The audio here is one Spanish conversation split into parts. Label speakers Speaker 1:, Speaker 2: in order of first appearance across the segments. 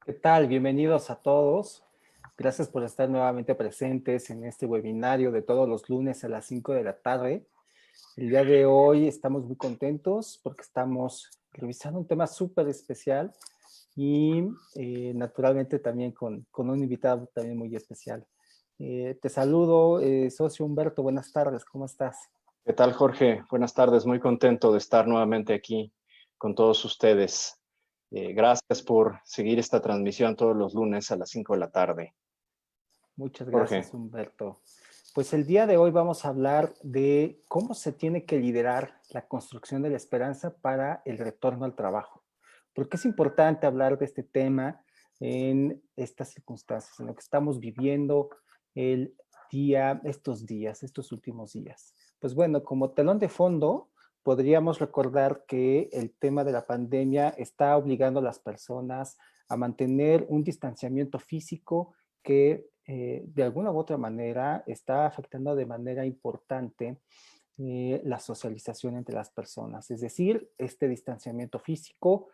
Speaker 1: ¿Qué tal? Bienvenidos a todos. Gracias por estar nuevamente presentes en este webinario de todos los lunes a las 5 de la tarde. El día de hoy estamos muy contentos porque estamos revisando un tema súper especial y naturalmente también con un invitado también muy especial. Te saludo, socio Humberto, buenas tardes, ¿cómo estás?
Speaker 2: ¿Qué tal, Jorge? Buenas tardes, muy contento de estar nuevamente aquí con todos ustedes. Gracias por seguir esta transmisión todos los lunes a las 5 de la tarde.
Speaker 1: Muchas
Speaker 2: Jorge,
Speaker 1: gracias, Humberto. Pues el día de hoy vamos a hablar de cómo se tiene que liderar la construcción de la esperanza para el retorno al trabajo. ¿Por qué es importante hablar de este tema en estas circunstancias, en lo que estamos viviendo el estos últimos días? Pues bueno, como telón de fondo, podríamos recordar que el tema de la pandemia está obligando a las personas a mantener un distanciamiento físico que de alguna u otra manera está afectando de manera importante la socialización entre las personas. Es decir, este distanciamiento físico,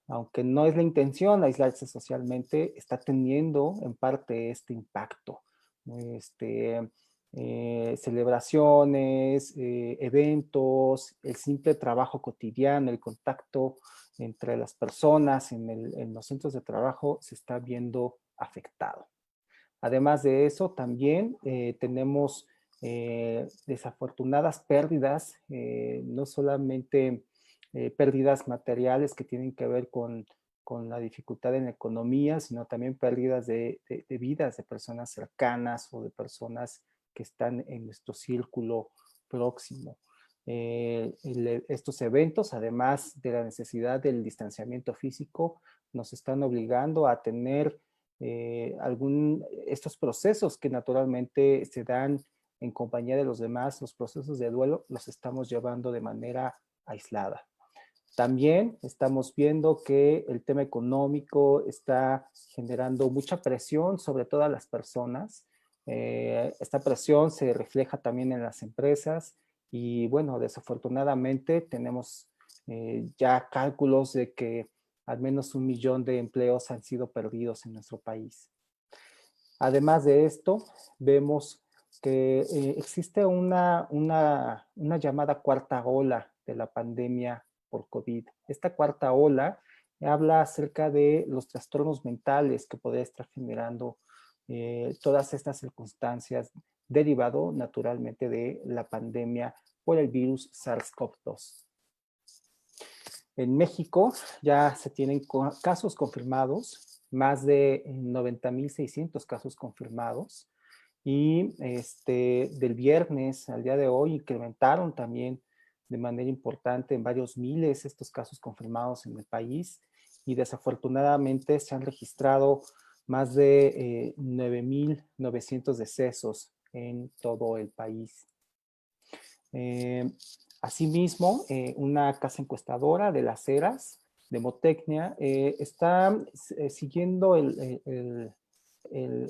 Speaker 1: aunque no es la intención aislarse socialmente, está teniendo en parte este impacto. Este, Celebraciones, eventos, el simple trabajo cotidiano, el contacto entre las personas en los centros de trabajo se está viendo afectado. Además de eso, también tenemos desafortunadas pérdidas, no solamente pérdidas materiales que tienen que ver con la dificultad en la economía, sino también pérdidas de vidas de personas cercanas o de personas que están en nuestro círculo próximo. Estos eventos, además de la necesidad del distanciamiento físico, nos están obligando a tener estos procesos que naturalmente se dan en compañía de los demás, los procesos de duelo, los estamos llevando de manera aislada. También estamos viendo que el tema económico está generando mucha presión sobre todas las personas. Esta presión se refleja también en las empresas y bueno, desafortunadamente tenemos ya cálculos de que al menos 1 millón de empleos han sido perdidos en nuestro país. Además de esto, vemos que existe una llamada cuarta ola de la pandemia por COVID. Esta cuarta ola habla acerca de los trastornos mentales que podría estar generando todas estas circunstancias derivado naturalmente de la pandemia por el virus SARS-CoV-2. En México ya se tienen casos confirmados, más de 90,600 casos confirmados. Y del viernes al día de hoy incrementaron también de manera importante en varios miles estos casos confirmados en el país y desafortunadamente se han registrado más de 9,900 decesos en todo el país. Eh, Asimismo, una casa encuestadora de Las Heras, de Motecnia, está siguiendo el, el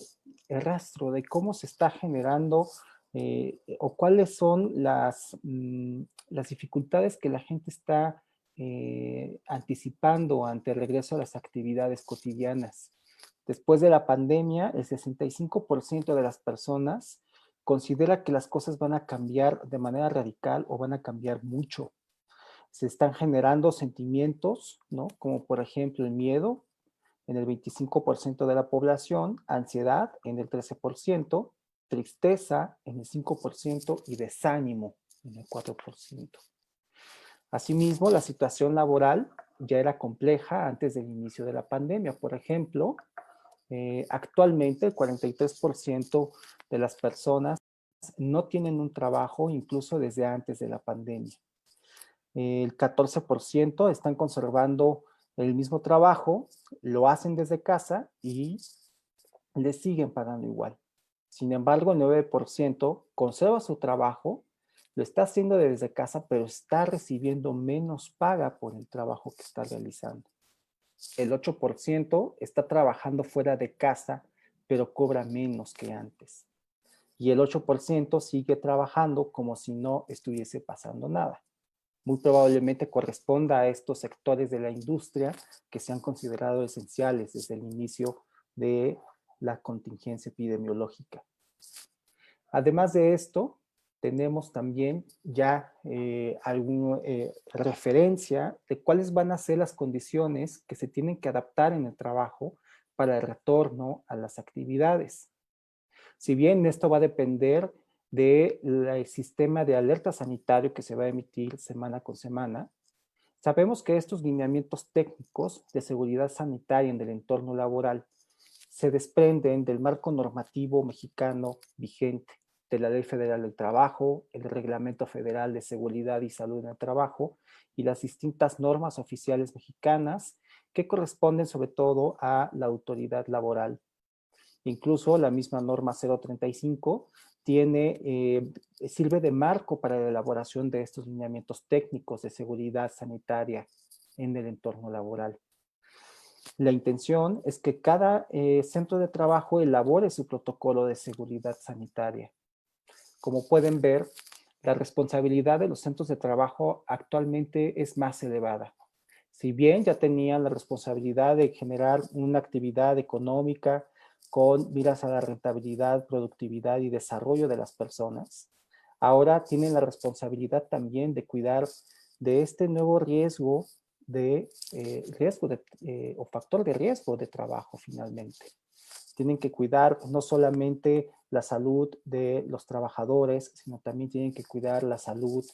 Speaker 1: rastro de cómo se está generando o cuáles son las dificultades que la gente está anticipando ante el regreso a las actividades cotidianas. Después de la pandemia, el 65% de las personas considera que las cosas van a cambiar de manera radical o van a cambiar mucho. Se están generando sentimientos, ¿no? Como por ejemplo el miedo en el 25% de la población, ansiedad en el 13%, tristeza en el 5% y desánimo en el 4%. Asimismo, la situación laboral ya era compleja antes del inicio de la pandemia. Por ejemplo, actualmente el 43% de las personas no tienen un trabajo incluso desde antes de la pandemia. El 14% están conservando el mismo trabajo, lo hacen desde casa y les siguen pagando igual. Sin embargo, el 9% conserva su trabajo, lo está haciendo desde casa, pero está recibiendo menos paga por el trabajo que está realizando. El 8% está trabajando fuera de casa, pero cobra menos que antes. Y el 8% sigue trabajando como si no estuviese pasando nada. muy probablemente corresponda a estos sectores de la industria que se han considerado esenciales desde el inicio de la contingencia epidemiológica. Además de esto, tenemos también ya alguna referencia de cuáles van a ser las condiciones que se tienen que adaptar en el trabajo para el retorno a las actividades. Si bien esto va a depender del sistema de alerta sanitario que se va a emitir semana con semana, sabemos que estos lineamientos técnicos de seguridad sanitaria en el entorno laboral se desprenden del marco normativo mexicano vigente, de la Ley Federal del Trabajo, el Reglamento Federal de Seguridad y Salud en el Trabajo y las distintas normas oficiales mexicanas que corresponden sobre todo a la autoridad laboral. Incluso la misma norma 035 sirve de marco para la elaboración de estos lineamientos técnicos de seguridad sanitaria en el entorno laboral. La intención es que cada centro de trabajo elabore su protocolo de seguridad sanitaria. Como pueden ver, la responsabilidad de los centros de trabajo actualmente es más elevada. Si bien ya tenían la responsabilidad de generar una actividad económica con miras a la rentabilidad, productividad y desarrollo de las personas, ahora tienen la responsabilidad también de cuidar de este nuevo riesgo o factor de riesgo de trabajo finalmente. Tienen que cuidar no solamente la salud de los trabajadores, sino también tienen que cuidar la salud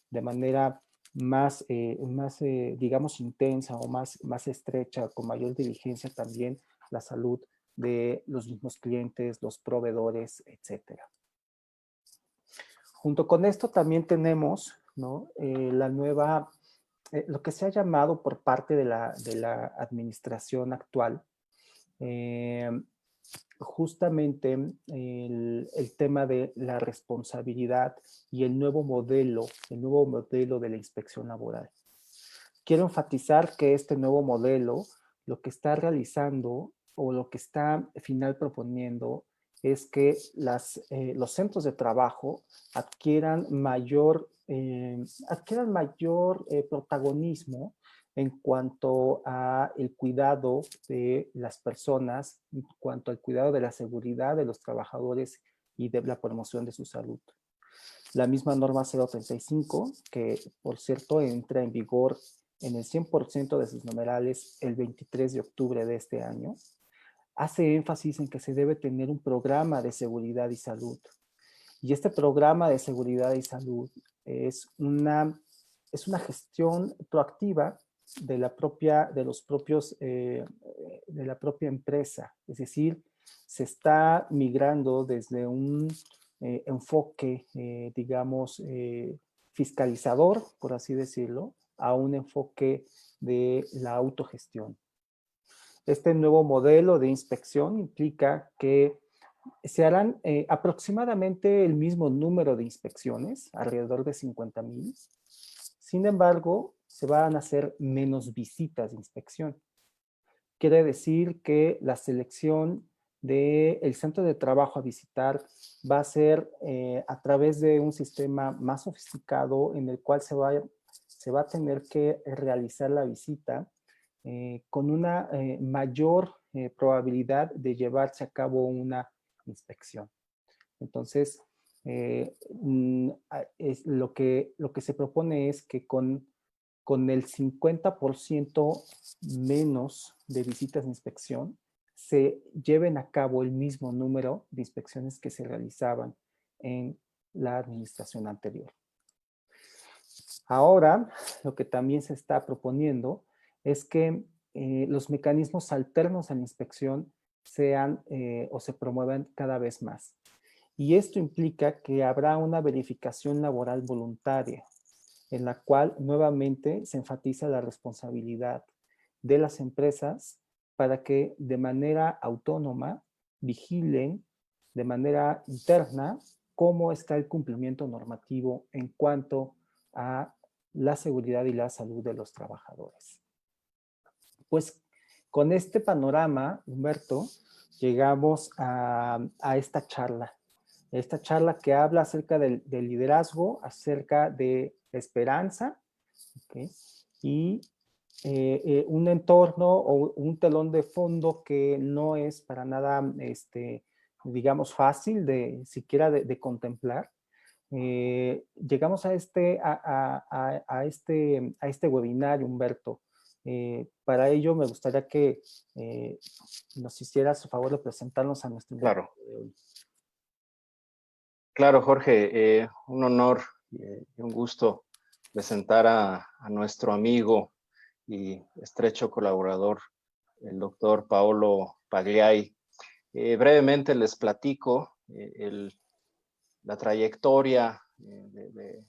Speaker 1: de manera más digamos, intensa o más estrecha, con mayor diligencia también la salud de los mismos clientes, los proveedores, etcétera. Junto con esto también tenemos, ¿no? La nueva, lo que se ha llamado por parte de la administración actual, justamente el tema de la responsabilidad y el nuevo modelo de la inspección laboral. Quiero enfatizar que este nuevo modelo lo que está realizando o lo que está final proponiendo es que los centros de trabajo adquieran mayor protagonismo en cuanto a el cuidado de las personas, en cuanto al cuidado de la seguridad de los trabajadores y de la promoción de su salud. La misma norma 035, que por cierto entra en vigor en el 100% de sus numerales el 23 de octubre de este año, hace énfasis en que se debe tener un programa de seguridad y salud. Y este programa de seguridad y salud es una gestión proactiva de la propia empresa. Es decir, se está migrando desde un enfoque, digamos, fiscalizador, por así decirlo, a un enfoque de la autogestión. Este nuevo modelo de inspección implica que se harán aproximadamente el mismo número de inspecciones, alrededor de 50,000. Sin embargo, se van a hacer menos visitas de inspección. Quiere decir que la selección del centro de trabajo a visitar va a ser a través de un sistema más sofisticado en el cual se va a tener que realizar la visita con una mayor probabilidad de llevarse a cabo una inspección. Entonces, lo que se propone es que con el 50% menos de visitas de inspección, se lleven a cabo el mismo número de inspecciones que se realizaban en la administración anterior. Ahora, lo que también se está proponiendo es que los mecanismos alternos a la inspección sean o se promuevan cada vez más. Y esto implica que habrá una verificación laboral voluntaria, en la cual nuevamente se enfatiza la responsabilidad de las empresas para que de manera autónoma vigilen de manera interna cómo está el cumplimiento normativo en cuanto a la seguridad y la salud de los trabajadores. Pues con este panorama, Humberto, llegamos a esta charla que habla acerca del liderazgo, acerca de esperanza ¿ok? Y un entorno o un telón de fondo que no es para nada, digamos, fácil de siquiera de contemplar. Llegamos a este webinar, Humberto. Para ello me gustaría que nos hicieras el favor de presentarnos a nuestro invitado
Speaker 2: Claro,
Speaker 1: de hoy.
Speaker 2: claro, Jorge, un honor y un gusto presentar a nuestro amigo y estrecho colaborador, el doctor Paolo Pagliai. Brevemente les platico la trayectoria de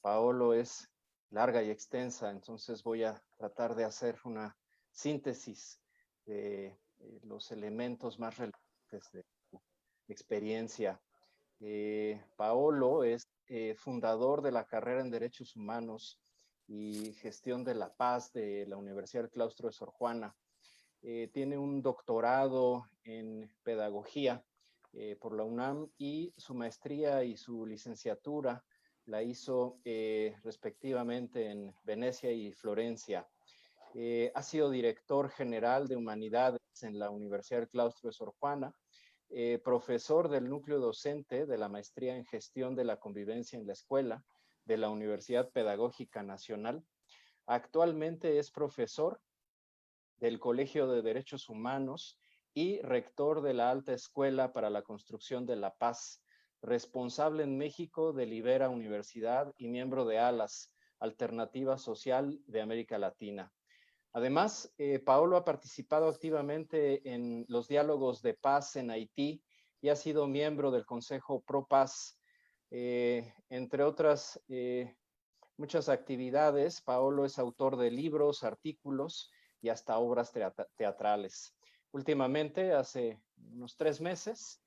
Speaker 2: Paolo es larga y extensa, entonces voy a tratar de hacer una síntesis de los elementos más relevantes de su experiencia. Paolo es fundador de la carrera en Derechos Humanos y Gestión de la Paz de la Universidad del Claustro de Sor Juana. Tiene un doctorado en Pedagogía por la UNAM y su maestría y su licenciatura la hizo respectivamente en Venecia y Florencia. Ha sido director general de Humanidades en la Universidad del Claustro de Sor Juana, profesor del núcleo docente de la maestría en Gestión de la Convivencia en la Escuela de la Universidad Pedagógica Nacional. Actualmente es profesor del Colegio de Derechos Humanos y rector de la Alta Escuela para la Construcción de la Paz, responsable en México de Libera Universidad y miembro de ALAS, Alternativa Social de América Latina. Además, Paolo ha participado activamente en los diálogos de paz en Haití y ha sido miembro del Consejo Pro Paz, entre otras muchas actividades. Paolo es autor de libros, artículos y hasta obras teatrales. Últimamente, hace unos 3 meses,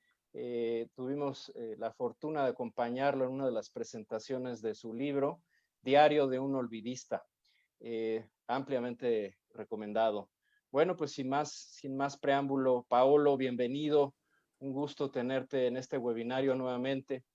Speaker 2: tuvimos la fortuna de acompañarlo en una de las presentaciones de su libro, Diario de un Olvidista, ampliamente recomendado. Bueno, pues sin más preámbulo, Paolo, bienvenido. Un gusto tenerte en este webinario nuevamente.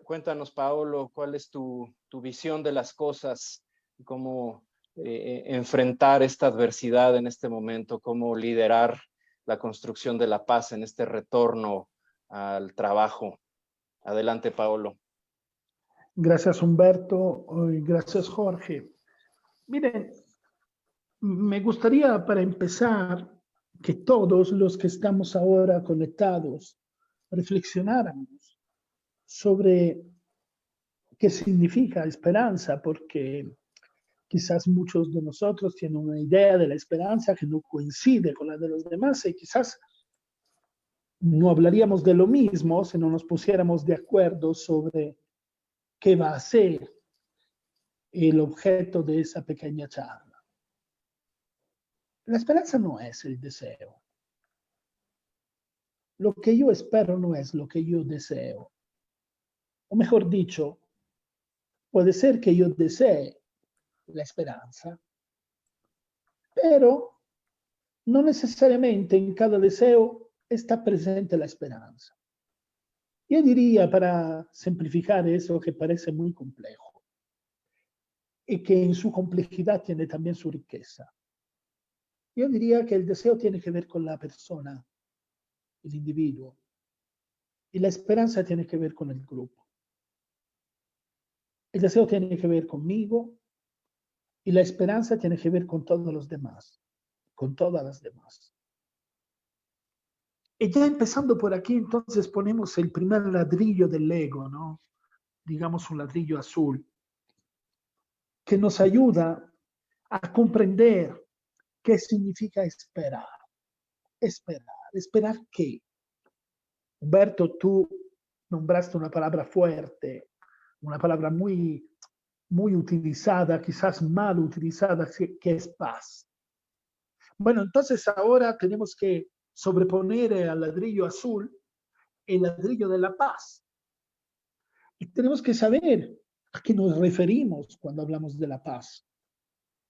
Speaker 2: Cuéntanos, Paolo, cuál es tu visión de las cosas, cómo enfrentar esta adversidad en este momento, cómo liderar la construcción de la paz en este retorno al trabajo. Adelante, Paolo.
Speaker 3: Gracias, Humberto, y gracias, Jorge. Miren, me gustaría para empezar que todos los que estamos ahora conectados reflexionáramos sobre qué significa esperanza, porque quizás muchos de nosotros tienen una idea de la esperanza que no coincide con la de los demás y quizás no hablaríamos de lo mismo si no nos pusiéramos de acuerdo sobre qué va a ser el objeto de esa pequeña charla. La esperanza no es el deseo. Lo que yo espero no es lo que yo deseo. O mejor dicho, puede ser que yo desee la esperanza, pero no necesariamente en cada deseo está presente la esperanza. Yo diría, para simplificar eso que parece muy complejo, y que en su complejidad tiene también su riqueza. Yo diría que el deseo tiene que ver con la persona, el individuo, y la esperanza tiene que ver con el grupo. El deseo tiene que ver conmigo y la esperanza tiene que ver con todos los demás, con todas las demás. Y ya empezando por aquí, entonces ponemos el primer ladrillo del Lego, ¿no? Digamos un ladrillo azul, que nos ayuda a comprender qué significa esperar. Esperar. ¿Esperar qué? Humberto, tú nombraste una palabra fuerte, una palabra muy, muy utilizada, quizás mal utilizada, que es paz. Bueno, entonces ahora tenemos que sobreponer al ladrillo azul el ladrillo de la paz. Y tenemos que saber a qué nos referimos cuando hablamos de la paz.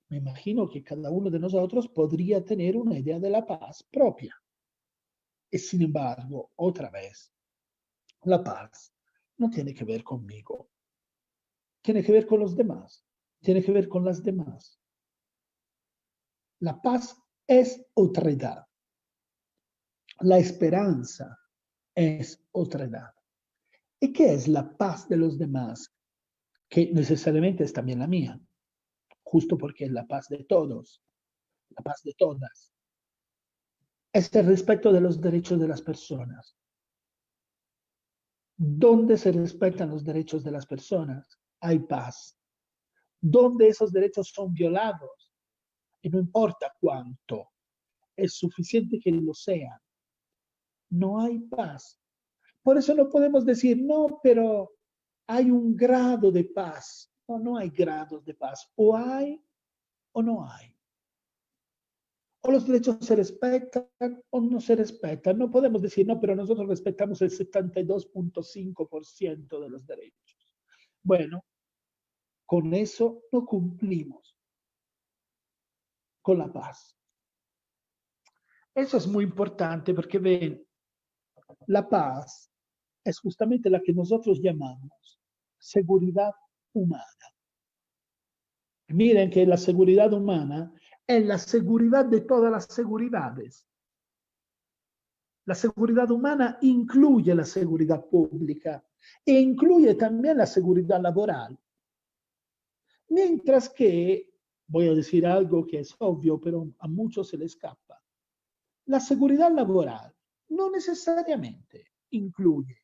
Speaker 3: Me imagino que cada uno de nosotros podría tener una idea de la paz propia. Y sin embargo, otra vez, la paz no tiene que ver conmigo. tiene que ver con los demás, tiene que ver con las demás. La paz es otredad. La esperanza es otredad. ¿Y qué es la paz de los demás? Que necesariamente es también la mía, justo porque es la paz de todos, la paz de todas. Es el respeto de los derechos de las personas. Donde se respetan los derechos de las personas, hay paz. Donde esos derechos son violados, y no importa cuánto, es suficiente que lo sean, no hay paz. Por eso no podemos decir, no, pero hay un grado de paz. No, no hay grados de paz. O hay o no hay. O los derechos se respetan o no se respetan. No podemos decir, no, pero nosotros respetamos el 72.5% de los derechos. Bueno, con eso no cumplimos con la paz. Eso es muy importante porque ven, la paz es justamente la que nosotros llamamos seguridad humana. Miren que la seguridad humana es la seguridad de todas las seguridades. La seguridad humana incluye la seguridad pública e incluye también la seguridad laboral. Mientras que, voy a decir algo que es obvio, pero a muchos se le escapa, la seguridad laboral no necesariamente incluye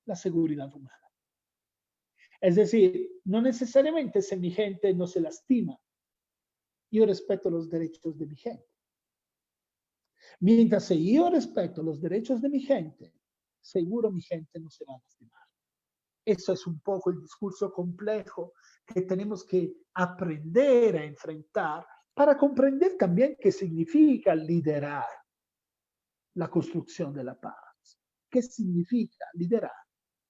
Speaker 3: la seguridad humana. Es decir, no necesariamente si mi gente no se lastima, yo respeto los derechos de mi gente. Mientras si yo respeto los derechos de mi gente, seguro mi gente no se va a lastimar. Eso es un poco el discurso complejo que tenemos que aprender a enfrentar para comprender también qué significa liderar la construcción de la paz. ¿Qué significa liderar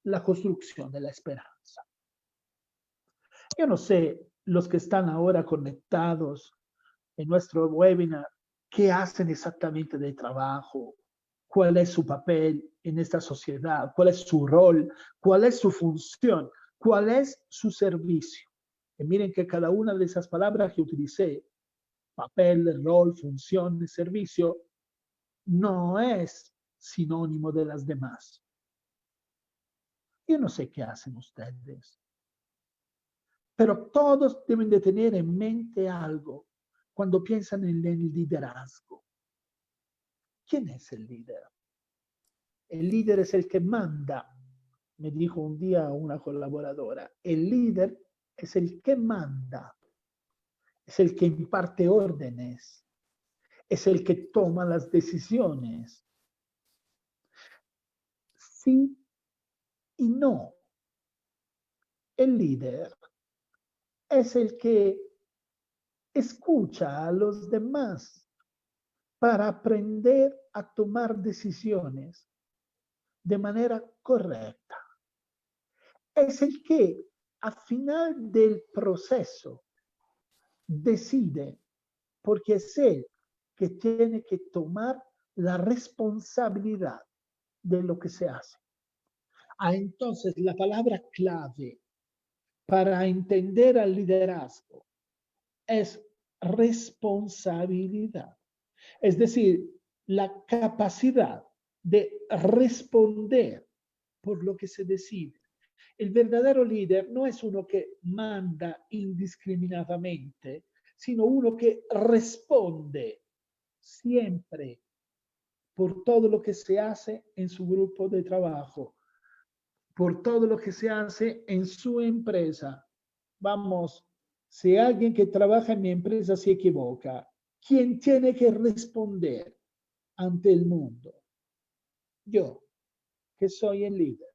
Speaker 3: la construcción de la esperanza? Yo no sé, los que están ahora conectados en nuestro webinar, qué hacen exactamente de trabajo, cuál es su papel en esta sociedad, cuál es su rol, cuál es su función, cuál es su servicio. Y miren que cada una de esas palabras que utilicé, papel, rol, función, servicio, no es sinónimo de las demás. Yo no sé qué hacen ustedes, pero todos deben de tener en mente algo cuando piensan en el liderazgo. ¿Quién es el líder? El líder es el que manda. Me dijo un día una colaboradora, el líder es el que manda, es el que imparte órdenes, es el que toma las decisiones. Sí y no. El líder es el que escucha a los demás para aprender a tomar decisiones de manera correcta. Es el que al final del proceso decide, porque es él que tiene que tomar la responsabilidad de lo que se hace. Entonces, la palabra clave para entender al liderazgo es responsabilidad. Es decir, la capacidad de responder por lo que se decide. El verdadero líder no es uno que manda indiscriminadamente, sino uno que responde siempre por todo lo que se hace en su grupo de trabajo, por todo lo que se hace en su empresa. Vamos, si alguien que trabaja en mi empresa se equivoca, ¿quién tiene que responder ante el mundo? Yo, que soy el líder.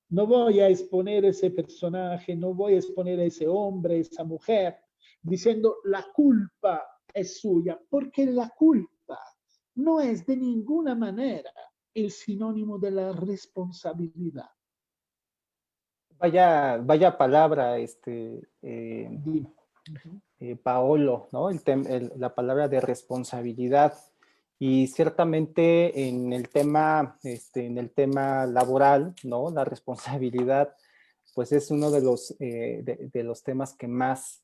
Speaker 3: No voy a exponer ese personaje, no voy a exponer a ese hombre, esa mujer, diciendo la culpa es suya, porque la culpa no es de ninguna manera el sinónimo de la responsabilidad.
Speaker 1: Vaya palabra, Paolo, ¿no? La palabra de responsabilidad. Y ciertamente en el tema laboral, ¿no? La responsabilidad pues es uno de los temas que más,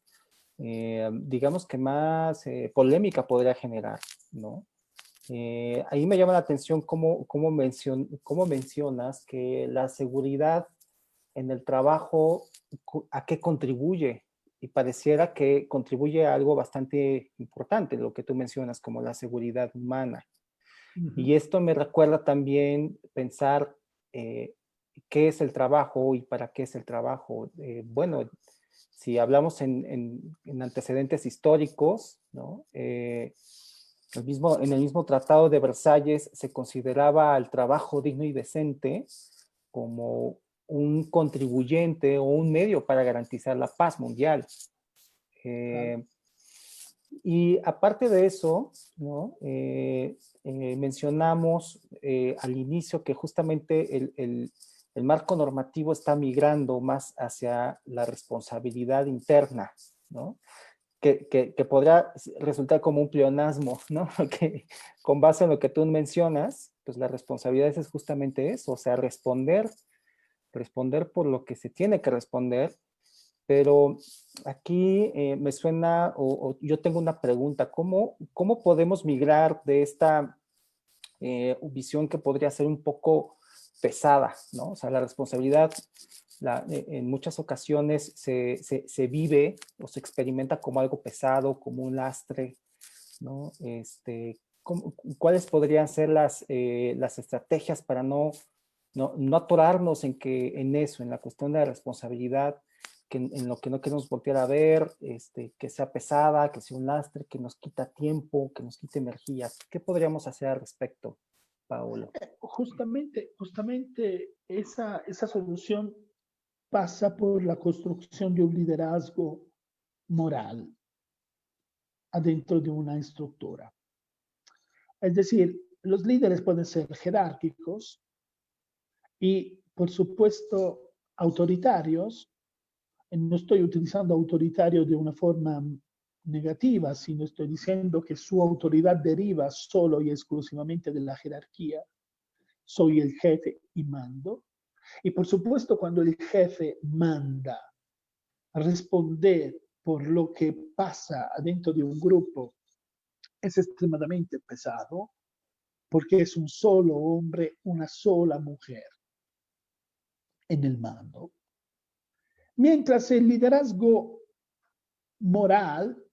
Speaker 1: digamos que más polémica podría generar, ¿no? Ahí me llama la atención cómo mencionas que la seguridad en el trabajo, ¿a qué contribuye? Y pareciera que contribuye a algo bastante importante, lo que tú mencionas, como la seguridad humana. Y esto me recuerda también pensar qué es el trabajo y para qué es el trabajo. Bueno, si hablamos en antecedentes históricos, ¿no? En el mismo Tratado de Versalles se consideraba al trabajo digno y decente como un contribuyente o un medio para garantizar la paz mundial.
Speaker 3: Claro.
Speaker 1: Y aparte de eso, ¿no? Mencionamos al inicio que justamente el marco normativo está migrando más hacia la responsabilidad interna, ¿no? Que podrá resultar como un pleonasmo, ¿no? Que con base en lo que tú mencionas, pues la responsabilidad es justamente eso, o sea, responder por lo que se tiene que responder, pero aquí me suena, o yo tengo una pregunta, ¿cómo podemos migrar de esta visión que podría ser un poco pesada, ¿no? O sea, la responsabilidad en muchas ocasiones se vive o se experimenta como algo pesado, como un lastre, ¿no? ¿Cuáles podrían ser las estrategias para no atorarnos en eso, en la cuestión de la responsabilidad, en lo que no queremos voltear a ver, que sea pesada, que sea un lastre, que nos quita tiempo, que nos quite energías? ¿Qué podríamos hacer al respecto, Paolo?
Speaker 3: Justamente esa solución pasa por la construcción de un liderazgo moral adentro de una estructura. Es decir, los líderes pueden ser jerárquicos y, por supuesto, autoritarios. No estoy utilizando autoritario de una forma negativa, sino estoy diciendo que su autoridad deriva solo y exclusivamente de la jerarquía. Soy el jefe y mando. Y por supuesto, cuando el jefe manda responder por lo que pasa dentro de un grupo, es extremadamente pesado, porque es un solo hombre, una sola mujer en el mando. Mientras el liderazgo moral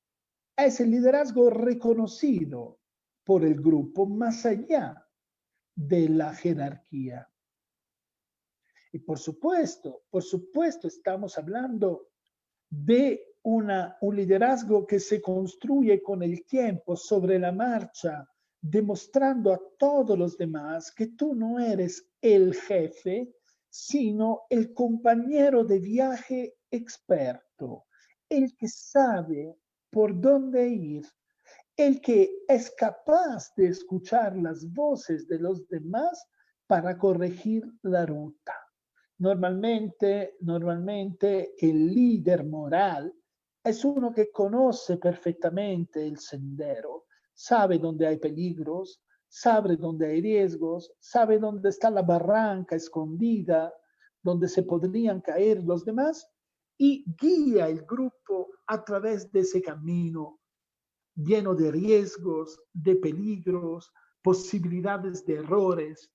Speaker 3: es el liderazgo reconocido por el grupo más allá de la jerarquía. Y por supuesto, estamos hablando de un liderazgo que se construye con el tiempo, sobre la marcha, demostrando a todos los demás que tú no eres el jefe, sino el compañero de viaje experto, el que sabe por dónde ir, el que es capaz de escuchar las voces de los demás para corregir la ruta. Normalmente el líder moral es uno que conoce perfectamente el sendero, sabe dónde hay peligros, sabe dónde hay riesgos, sabe dónde está la barranca escondida, donde se podrían caer los demás, y guía el grupo a través de ese camino lleno de riesgos, de peligros, posibilidades de errores.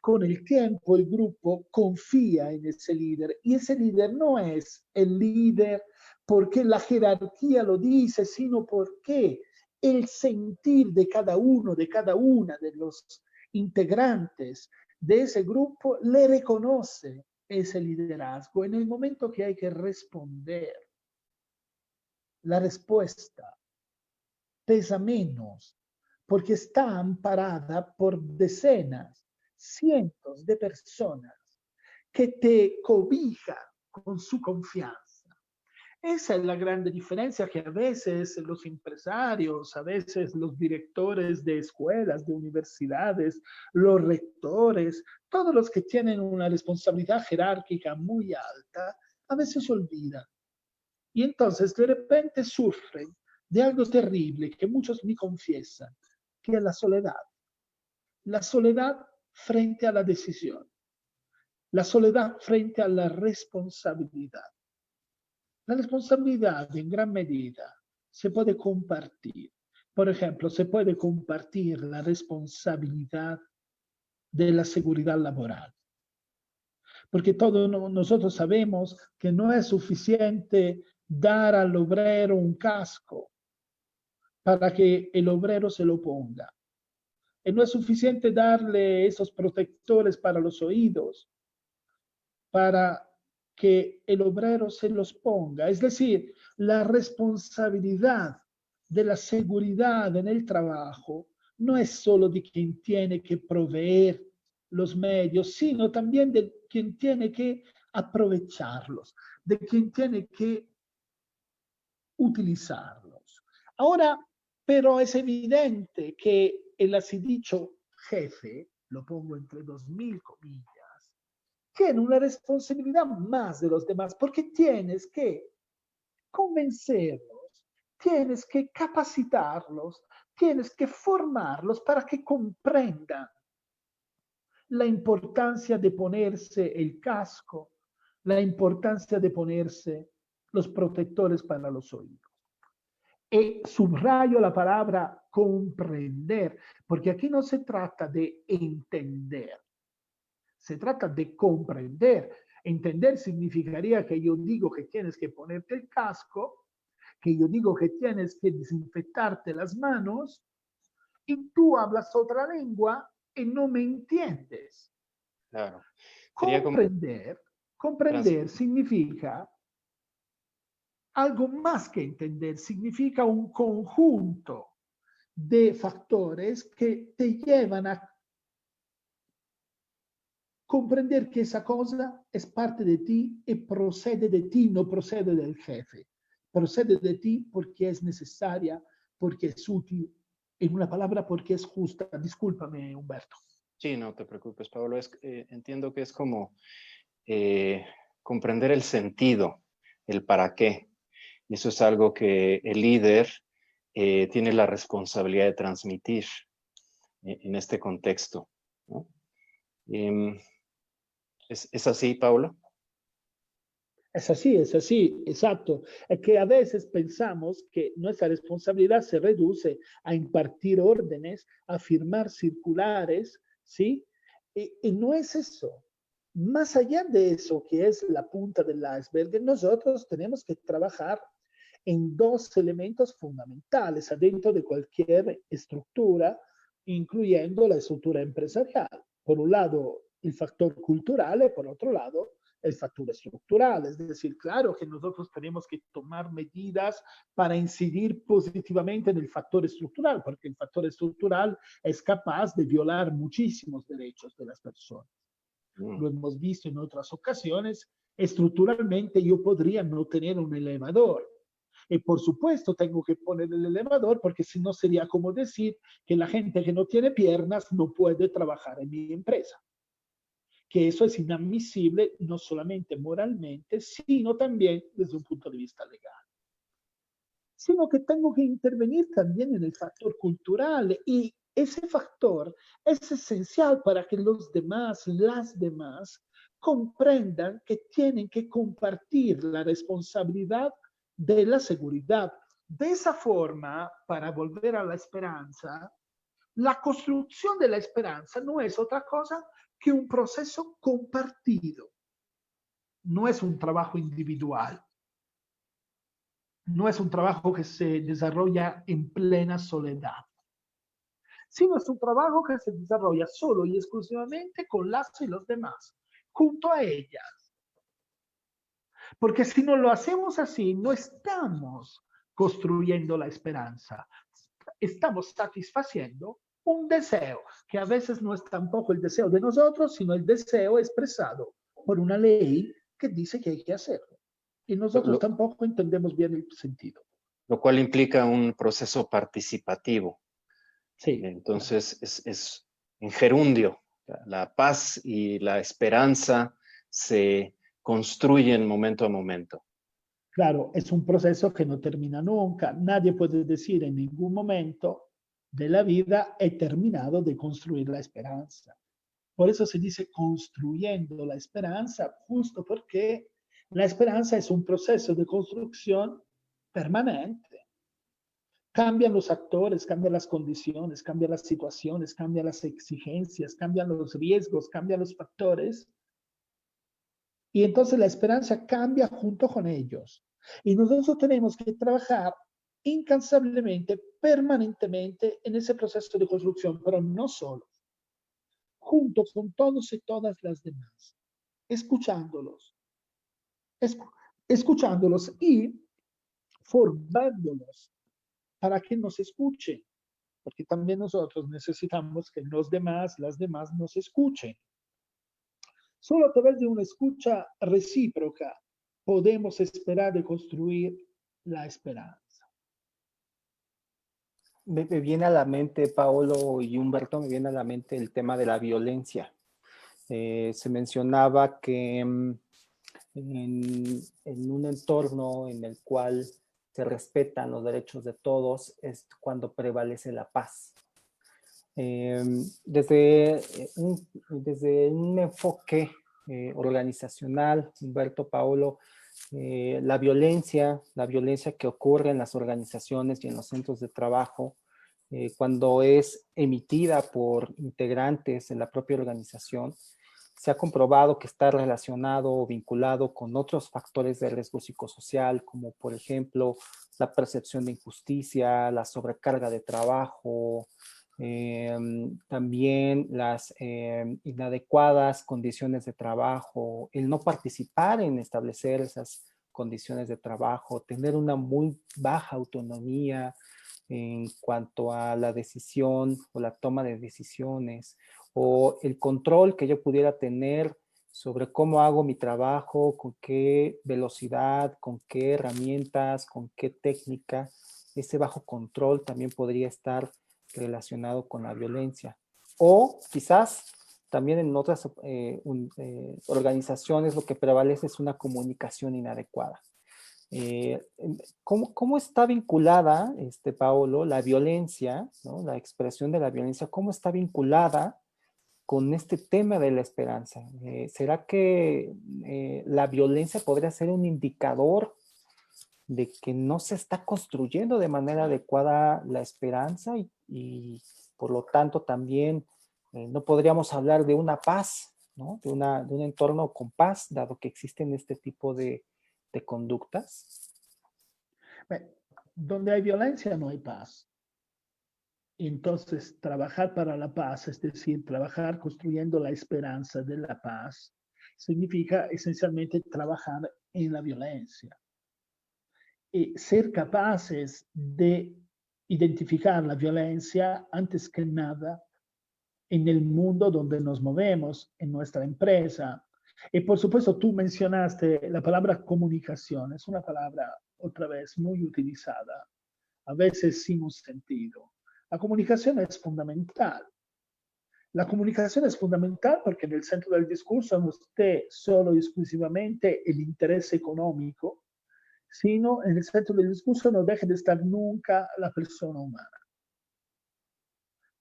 Speaker 3: Con el tiempo el grupo confía en ese líder y ese líder no es el líder porque la jerarquía lo dice, sino porque el sentir de cada uno, de cada una de los integrantes de ese grupo le reconoce ese liderazgo. En el momento que hay que responder, la respuesta pesa menos porque está amparada por decenas, cientos de personas que te cobijan con su confianza. Esa es la gran diferencia que a veces los empresarios, a veces los directores de escuelas, de universidades, los rectores, todos los que tienen una responsabilidad jerárquica muy alta, a veces olvidan. Y entonces de repente sufren de algo terrible que muchos ni confiesan, que es la soledad. La soledad frente a la decisión. la soledad frente a la responsabilidad. La responsabilidad en gran medida se puede compartir. Por ejemplo, se puede compartir la responsabilidad de la seguridad laboral. Porque todos nosotros sabemos que no es suficiente dar al obrero un casco para que el obrero se lo ponga. Y no es suficiente darle esos protectores para los oídos para que el obrero se los ponga. Es decir, la responsabilidad de la seguridad en el trabajo no es solo de quien tiene que proveer los medios, sino también de quien tiene que aprovecharlos, de quien tiene que utilizarlos. Ahora, pero es evidente que el así dicho jefe, lo pongo entre 2000 comillas, tiene una responsabilidad más de los demás porque tienes que convencerlos, tienes que capacitarlos, tienes que formarlos para que comprendan la importancia de ponerse el casco, la importancia de ponerse los protectores para los oídos. Y subrayo la palabra comprender, porque aquí no se trata de entender, se trata de comprender. Entender significaría que yo digo que tienes que ponerte el casco, que yo digo que tienes que desinfectarte las manos, y tú hablas otra lengua y no me entiendes.
Speaker 2: Claro.
Speaker 3: Comprender significa algo más que entender, significa un conjunto de factores que te llevan a comprender que esa cosa es parte de ti y procede de ti, no procede del jefe. Procede de ti porque es necesaria, porque es útil, en una palabra, porque es justa. Discúlpame, Humberto.
Speaker 2: Sí, no te preocupes, Pablo. Entiendo que es como comprender el sentido, el para qué. Y eso es algo que el líder tiene la responsabilidad de transmitir en este contexto, ¿no? ¿Es así, Pablo?
Speaker 3: Es así, exacto. Es que a veces pensamos que nuestra responsabilidad se reduce a impartir órdenes, a firmar circulares, ¿sí? Y no es eso. Más allá de eso, que es la punta del iceberg, nosotros tenemos que trabajar en dos elementos fundamentales adentro de cualquier estructura, incluyendo la estructura empresarial. Por un lado, el factor cultural y por otro lado, el factor estructural. Es decir, claro que nosotros tenemos que tomar medidas para incidir positivamente en el factor estructural, porque el factor estructural es capaz de violar muchísimos derechos de las personas. Lo hemos visto en otras ocasiones. Estructuralmente yo podría no tener un elevador. Y por supuesto tengo que poner el elevador porque si no sería como decir que la gente que no tiene piernas no puede trabajar en mi empresa. Que eso es inadmisible no solamente moralmente, sino también desde un punto de vista legal. Sino que tengo que intervenir también en el factor cultural y ese factor es esencial para que los demás, las demás, comprendan que tienen que compartir la responsabilidad de la seguridad. De esa forma, para volver a la esperanza, la construcción de la esperanza no es otra cosa que un proceso compartido. No es un trabajo individual. No es un trabajo que se desarrolla en plena soledad, sino es un trabajo que se desarrolla solo y exclusivamente con las y los demás, junto a ellas. Porque si no lo hacemos así, no estamos construyendo la esperanza, estamos satisfaciendo un deseo, que a veces no es tampoco el deseo de nosotros, sino el deseo expresado por una ley que dice que hay que hacerlo. Y nosotros tampoco entendemos bien el sentido.
Speaker 2: Lo cual implica un proceso participativo.
Speaker 3: Sí.
Speaker 2: Entonces, es en gerundio. La paz y la esperanza se construyen momento a momento.
Speaker 3: Claro, es un proceso que no termina nunca. Nadie puede decir en ningún momento de la vida he terminado de construir la esperanza. Por eso se dice construyendo la esperanza, justo porque la esperanza es un proceso de construcción permanente. Cambian los actores, cambian las condiciones, cambian las situaciones, cambian las exigencias, cambian los riesgos, cambian los factores. Y entonces la esperanza cambia junto con ellos. Y nosotros tenemos que trabajar incansablemente, permanentemente en ese proceso de construcción, pero no solo, junto con todos y todas las demás, escuchándolos, escuchándolos y formándolos para que nos escuchen, porque también nosotros necesitamos que los demás, las demás nos escuchen. Solo a través de una escucha recíproca podemos esperar de construir la esperanza.
Speaker 1: Me viene a la mente, Paolo y Humberto, me viene a la mente el tema de la violencia. Se mencionaba que en un entorno en el cual se respetan los derechos de todos es cuando prevalece la paz. Desde un enfoque organizacional, Humberto, Paolo, la violencia que ocurre en las organizaciones y en los centros de trabajo, cuando es emitida por integrantes en la propia organización, se ha comprobado que está relacionado o vinculado con otros factores de riesgo psicosocial, como por ejemplo la percepción de injusticia, la sobrecarga de trabajo, también las inadecuadas condiciones de trabajo, el no participar en establecer esas condiciones de trabajo, tener una muy baja autonomía en cuanto a la decisión o la toma de decisiones, o el control que yo pudiera tener sobre cómo hago mi trabajo, con qué velocidad, con qué herramientas, con qué técnica. Ese bajo control también podría estar relacionado con la violencia. O quizás también en otras organizaciones lo que prevalece es una comunicación inadecuada. ¿Cómo está vinculada, Paolo, la violencia, ¿no? La expresión de la violencia, cómo está vinculada con este tema de la esperanza? ¿Será que la violencia podría ser un indicador de que no se está construyendo de manera adecuada la esperanza y por lo tanto también no podríamos hablar de una paz, ¿no? De un entorno con paz, dado que existen este tipo de conductas?
Speaker 3: Donde hay violencia no hay paz. Entonces, trabajar para la paz, es decir, trabajar construyendo la esperanza de la paz, significa esencialmente trabajar en la violencia. Y ser capaces de identificar la violencia antes que nada en el mundo donde nos movemos, en nuestra empresa. Y por supuesto, tú mencionaste la palabra comunicación, es una palabra otra vez muy utilizada, a veces sin un sentido. La comunicación es fundamental. La comunicación es fundamental porque en el centro del discurso no esté solo y exclusivamente el interés económico, sino en el centro del discurso no deje de estar nunca la persona humana.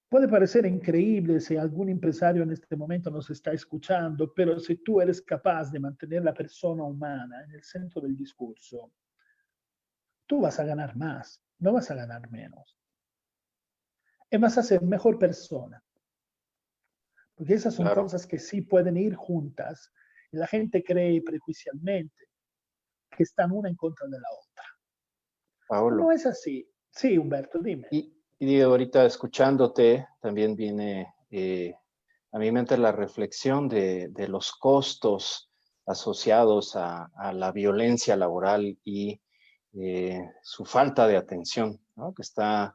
Speaker 3: Puede parecer increíble si algún empresario en este momento nos está escuchando, pero si tú eres capaz de mantener la persona humana en el centro del discurso, tú vas a ganar más, no vas a ganar menos. Y vas a ser mejor persona. Porque esas son cosas que sí pueden ir juntas. Y la gente cree prejuicialmente que están una en contra de la otra.
Speaker 2: Paolo.
Speaker 3: No es así. Sí, Humberto, dime.
Speaker 2: Y ahorita escuchándote, también viene a mi mente la reflexión de los costos asociados a la violencia laboral y su falta de atención, ¿no? Que está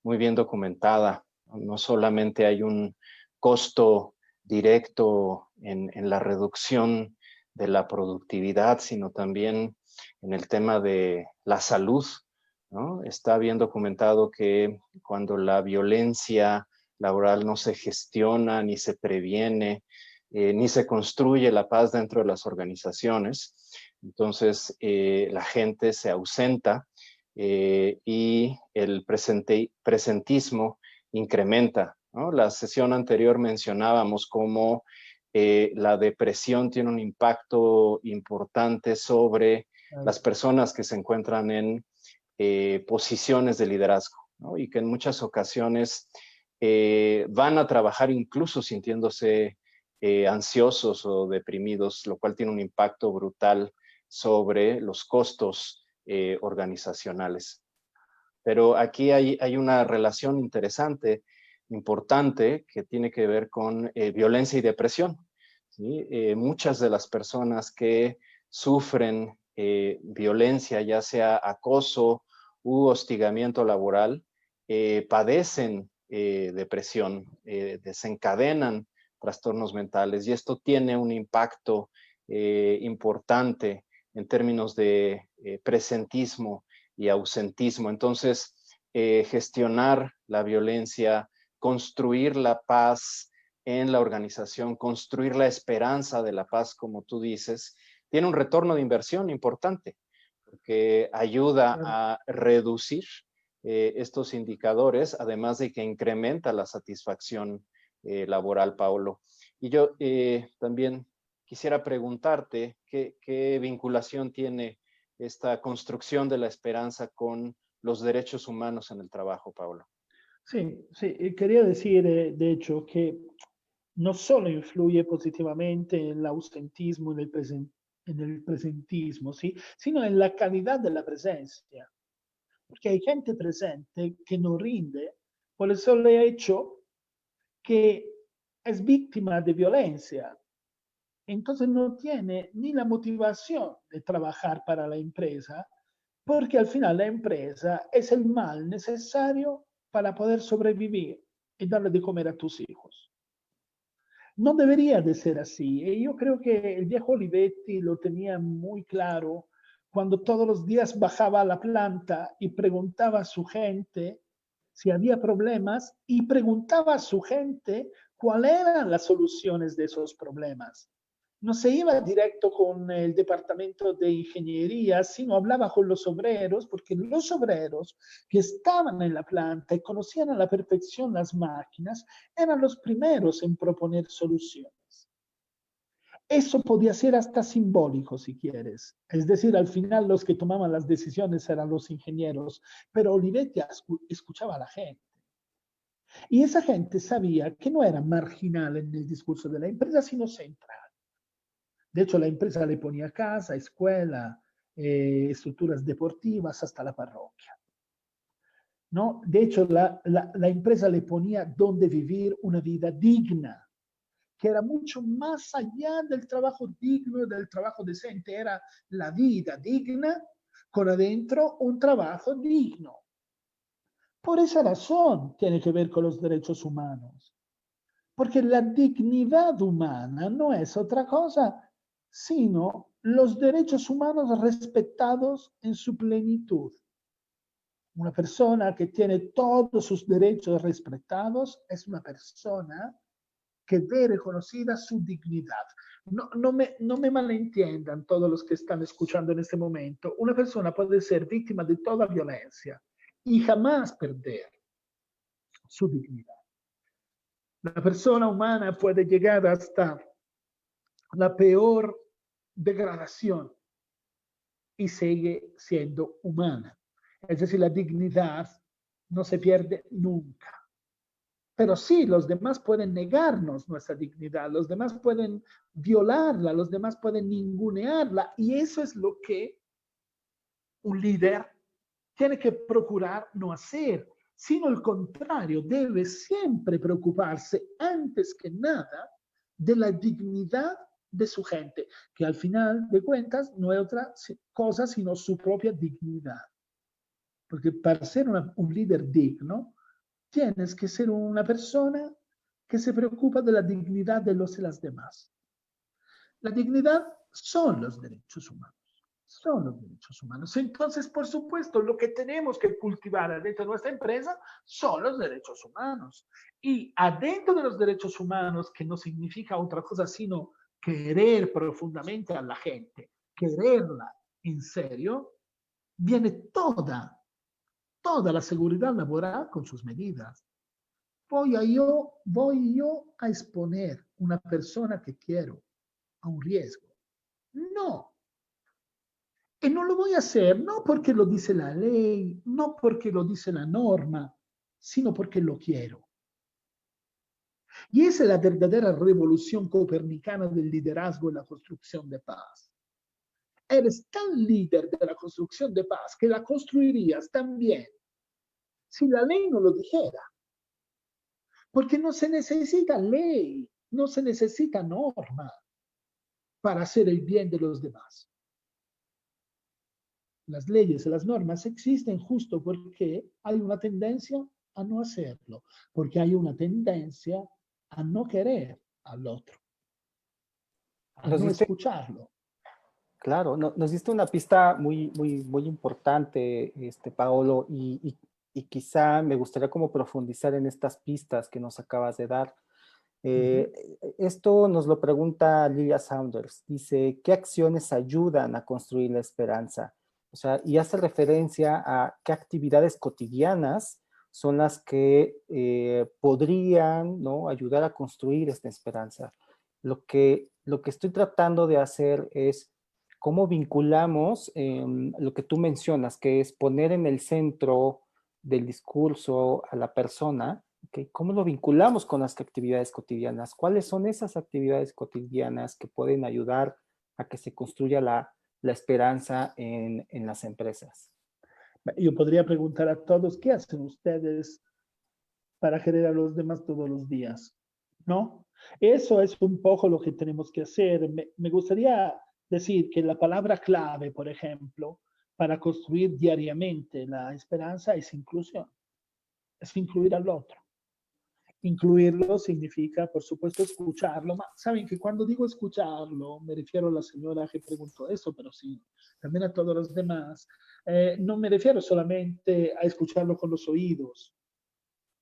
Speaker 2: muy bien documentada. No solamente hay un costo directo en la reducción de la productividad, sino también en el tema de la salud, ¿no? Está bien documentado que cuando la violencia laboral no se gestiona, ni se previene, ni se construye la paz dentro de las organizaciones, entonces la gente se ausenta y el presentismo incrementa ¿no? La sesión anterior mencionábamos cómo la depresión tiene un impacto importante sobre las personas que se encuentran en posiciones de liderazgo, ¿no? Y que en muchas ocasiones van a trabajar incluso sintiéndose ansiosos o deprimidos, lo cual tiene un impacto brutal sobre los costos organizacionales. Pero aquí hay una relación interesante, importante, que tiene que ver con violencia y depresión, ¿sí? Muchas de las personas que sufren violencia, ya sea acoso u hostigamiento laboral, padecen depresión, desencadenan trastornos mentales, y esto tiene un impacto importante en términos de presentismo y ausentismo. Entonces, gestionar la violencia, construir la paz en la organización, construir la esperanza de la paz, como tú dices, tiene un retorno de inversión importante, porque ayuda a reducir estos indicadores, además de que incrementa la satisfacción laboral, Paolo. Y yo también quisiera preguntarte qué vinculación tiene esta construcción de la esperanza con los derechos humanos en el trabajo, Paolo.
Speaker 3: Sí, sí, quería decir, de hecho, que no solo influye positivamente en el ausentismo, en el presentismo, ¿sí? Sino en la calidad de la presencia. Porque hay gente presente que no rinde por el solo hecho que es víctima de violencia. Entonces no tiene ni la motivación de trabajar para la empresa, porque al final la empresa es el mal necesario para poder sobrevivir y darle de comer a tus hijos. No debería de ser así. Y yo creo que el viejo Olivetti lo tenía muy claro cuando todos los días bajaba a la planta y preguntaba a su gente si había problemas y preguntaba a su gente cuáles eran las soluciones de esos problemas. No se iba directo con el departamento de ingeniería, sino hablaba con los obreros, porque los obreros que estaban en la planta y conocían a la perfección las máquinas, eran los primeros en proponer soluciones. Eso podía ser hasta simbólico, si quieres. Es decir, al final los que tomaban las decisiones eran los ingenieros, pero Olivetti escuchaba a la gente. Y esa gente sabía que no era marginal en el discurso de la empresa, sino central. De hecho, la empresa le ponía casa, escuela, estructuras deportivas, hasta la parroquia. ¿No? De hecho, la empresa le ponía donde vivir una vida digna, que era mucho más allá del trabajo digno, del trabajo decente, era la vida digna con adentro un trabajo digno. Por esa razón tiene que ver con los derechos humanos, porque la dignidad humana no es otra cosa sino los derechos humanos respetados en su plenitud. Una persona que tiene todos sus derechos respetados es una persona que ve reconocida su dignidad. No me malentiendan todos los que están escuchando en este momento. Una persona puede ser víctima de toda violencia y jamás perder su dignidad. La persona humana puede llegar hasta la peor degradación y sigue siendo humana. Es decir, la dignidad no se pierde nunca. Pero sí, los demás pueden negarnos nuestra dignidad, los demás pueden violarla, los demás pueden ningunearla, y eso es lo que un líder tiene que procurar no hacer, sino al contrario, debe siempre preocuparse antes que nada de la dignidad de su gente, que al final de cuentas no es otra cosa sino su propia dignidad. Porque para ser un líder digno, tienes que ser una persona que se preocupa de la dignidad de los y las demás. La dignidad son los derechos humanos. Son los derechos humanos. Entonces, por supuesto, lo que tenemos que cultivar dentro de nuestra empresa son los derechos humanos. Y adentro de los derechos humanos, que no significa otra cosa sino querer profundamente a la gente, quererla en serio, viene toda la seguridad laboral con sus medidas. voy yo a exponer una persona que quiero a un riesgo. No. Y no lo voy a hacer no porque lo dice la ley, no porque lo dice la norma, sino porque lo quiero. Y esa es la verdadera revolución copernicana del liderazgo en la construcción de paz. Eres tan líder de la construcción de paz que la construirías también si la ley no lo dijera. Porque no se necesita ley, no se necesita norma para hacer el bien de los demás. Las leyes y las normas existen justo porque hay una tendencia a no hacerlo, porque hay una tendencia a no querer al otro, a
Speaker 1: Nos
Speaker 3: no
Speaker 1: diste,
Speaker 3: escucharlo.
Speaker 1: claro, nos diste una pista muy importante, Paolo, y quizá me gustaría como profundizar en estas pistas que nos acabas de dar. Esto nos lo pregunta Lilia Saunders. Dice, ¿qué acciones ayudan a construir la esperanza? O sea, y hace referencia a qué actividades cotidianas son las que podrían, ¿no?, ayudar a construir esta esperanza. Lo que estoy tratando de hacer es cómo vinculamos lo que tú mencionas, que es poner en el centro del discurso a la persona. Okay. ¿Cómo lo vinculamos con las actividades cotidianas? ¿Cuáles son esas actividades cotidianas que pueden ayudar a que se construya la esperanza en las empresas?
Speaker 3: Yo podría preguntar a todos, ¿qué hacen ustedes para querer a los demás todos los días? ¿No? Eso es un poco lo que tenemos que hacer. Me gustaría decir que la palabra clave, por ejemplo, para construir diariamente la esperanza es inclusión, es incluir al otro. Incluirlo significa, por supuesto, escucharlo. Saben que cuando digo escucharlo, me refiero a la señora que preguntó eso, pero sí, también a todos los demás. No me refiero solamente a escucharlo con los oídos,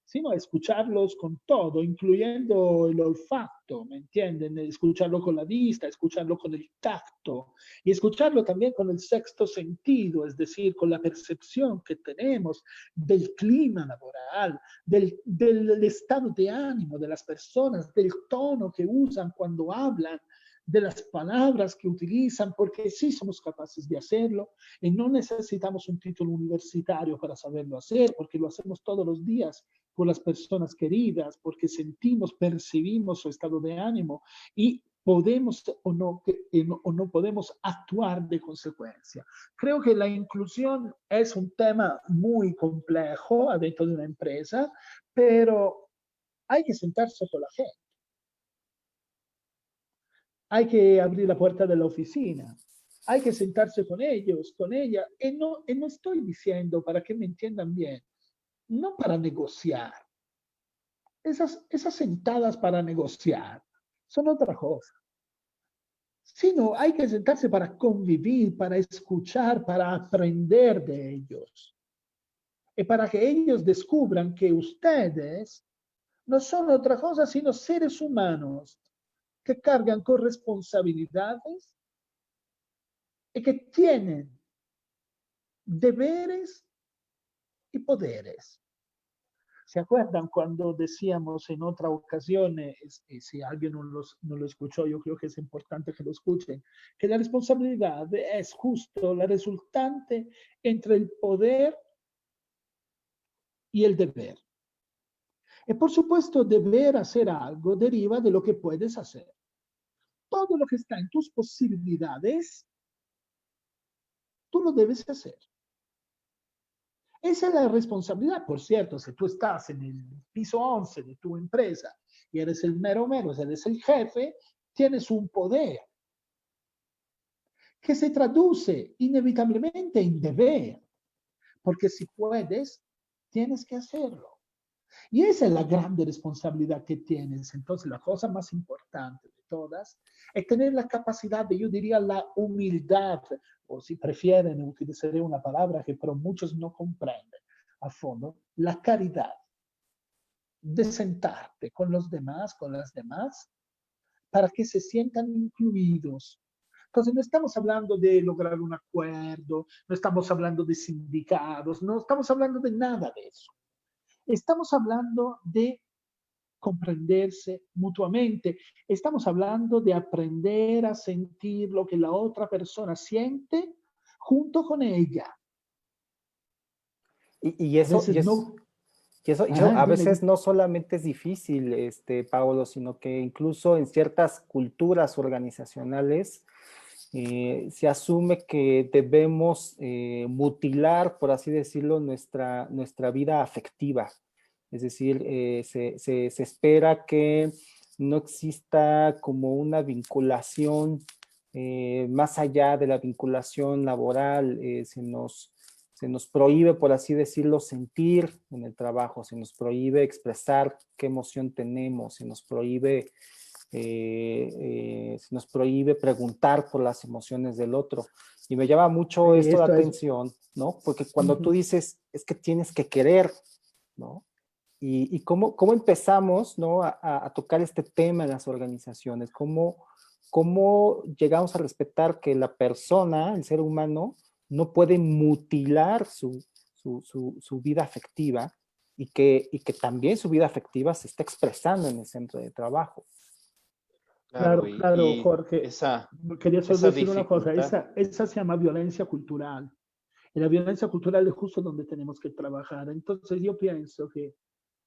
Speaker 3: sino a escucharlos con todo, incluyendo el olfato, ¿me entienden? Escucharlo con la vista, escucharlo con el tacto y escucharlo también con el sexto sentido, es decir, con la percepción que tenemos del clima laboral, del estado de ánimo de las personas, del tono que usan cuando hablan, de las palabras que utilizan, porque sí somos capaces de hacerlo y no necesitamos un título universitario para saberlo hacer, porque lo hacemos todos los días por las personas queridas, porque sentimos, percibimos su estado de ánimo y podemos o no podemos actuar de consecuencia. Creo que la inclusión es un tema muy complejo dentro de una empresa, pero hay que sentarse con la gente. Hay que abrir la puerta de la oficina, hay que sentarse con ellos, con ella, y no estoy diciendo, para que me entiendan bien, no para negociar. Esas sentadas para negociar son otra cosa. Sino hay que sentarse para convivir, para escuchar, para aprender de ellos. Y para que ellos descubran que ustedes no son otra cosa sino seres humanos que cargan con responsabilidades y que tienen deberes y poderes. ¿Se acuerdan cuando decíamos en otra ocasión, si alguien no lo escuchó, yo creo que es importante que lo escuchen, que la responsabilidad es justo la resultante entre el poder y el deber? Y por supuesto, deber hacer algo deriva de lo que puedes hacer. Todo lo que está en tus posibilidades, tú lo debes hacer. Esa es la responsabilidad. Por cierto, si tú estás en el piso 11 de tu empresa y eres el mero mero, eres el jefe, tienes un poder que se traduce inevitablemente en deber, porque si puedes, tienes que hacerlo. Y esa es la grande responsabilidad que tienes. Entonces, la cosa más importante de todas es tener la capacidad de, yo diría, la humildad, o si prefieren, utilizaré una palabra que pero muchos no comprenden a fondo, la caridad, de sentarte con los demás, con las demás, para que se sientan incluidos. Entonces, no estamos hablando de lograr un acuerdo, no estamos hablando de sindicatos, no estamos hablando de nada de eso. Estamos hablando de comprenderse mutuamente. Estamos hablando de aprender a sentir lo que la otra persona siente junto con ella.
Speaker 1: Y
Speaker 3: A
Speaker 1: eso,
Speaker 3: veces no.
Speaker 1: eso a
Speaker 3: Dime,
Speaker 1: veces
Speaker 3: dime.
Speaker 1: no solamente es difícil, Paolo, sino que incluso en ciertas culturas organizacionales se asume que debemos mutilar, por así decirlo, nuestra vida afectiva. Es decir, se espera que no exista como una vinculación más allá de la vinculación laboral. Se nos prohíbe, por así decirlo, sentir en el trabajo, se nos prohíbe expresar qué emoción tenemos, se nos prohíbe preguntar por las emociones del otro. Y me llama mucho esto la
Speaker 3: Esto es.
Speaker 1: atención, ¿no? Porque cuando tú dices, es que tienes que querer, ¿no? Y cómo empezamos, ¿no? A tocar este tema en las organizaciones, cómo llegamos a respetar que la persona, el ser humano, no puede mutilar su vida afectiva y que también su vida afectiva se está expresando en el centro de trabajo.
Speaker 2: Claro,
Speaker 3: Claro,
Speaker 2: y
Speaker 3: Jorge.
Speaker 2: esa,
Speaker 3: Quería solo
Speaker 2: esa
Speaker 3: decir una cosa.
Speaker 2: dificultad.
Speaker 3: Esa se llama violencia cultural. Y la violencia cultural es justo donde tenemos que trabajar. Entonces yo pienso que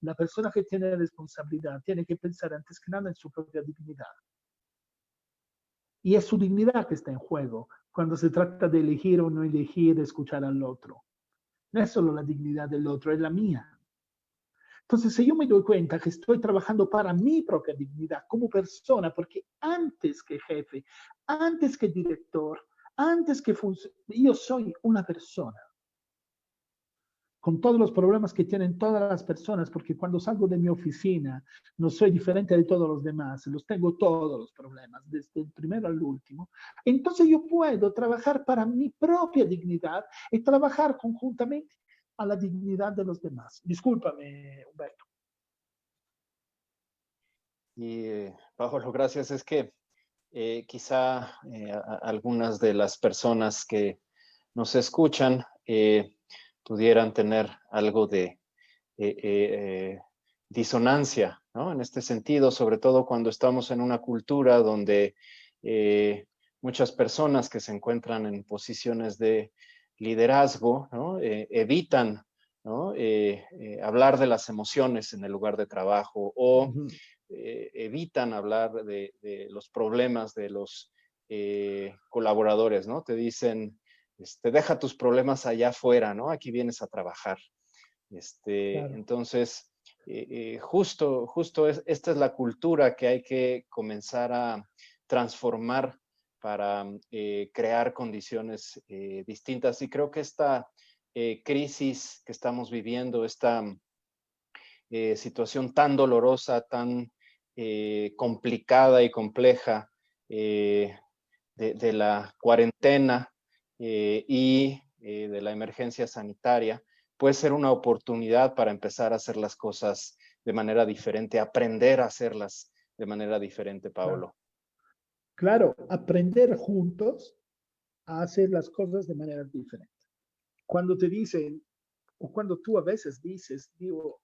Speaker 3: la persona que tiene responsabilidad tiene que pensar antes que nada en su propia dignidad. Y es su dignidad que está en juego cuando se trata de elegir o no elegir escuchar al otro. No es solo la dignidad del otro, es la mía. Entonces, si yo me doy cuenta que estoy trabajando para mi propia dignidad como persona, porque antes que jefe, antes que director, antes que yo soy una persona, con todos los problemas que tienen todas las personas, porque cuando salgo de mi oficina no soy diferente de todos los demás, los tengo todos los problemas, desde el primero al último. Entonces yo puedo trabajar para mi propia dignidad y trabajar conjuntamente a la dignidad de los demás. Discúlpame, Humberto.
Speaker 2: Y Paolo, gracias. Es que quizá algunas de las personas que nos escuchan pudieran tener algo de disonancia, ¿no? En este sentido, sobre todo cuando estamos en una cultura donde muchas personas que se encuentran en posiciones de liderazgo, ¿no? Evitan, ¿no? Hablar de las emociones en el lugar de trabajo o evitan hablar de los problemas de los colaboradores, ¿no? Te dicen, deja tus problemas allá afuera, ¿no? Aquí vienes a trabajar.
Speaker 3: Claro.
Speaker 2: Entonces, justo esta es la cultura que hay que comenzar a transformar para crear condiciones distintas. Y creo que esta crisis que estamos viviendo, esta situación tan dolorosa, tan complicada y compleja de la cuarentena y de la emergencia sanitaria, puede ser una oportunidad para empezar a hacer las cosas de manera diferente, aprender a hacerlas de manera diferente, Paolo.
Speaker 3: Claro, aprender juntos a hacer las cosas de manera diferente. Cuando te dicen, o cuando tú a veces dices, digo,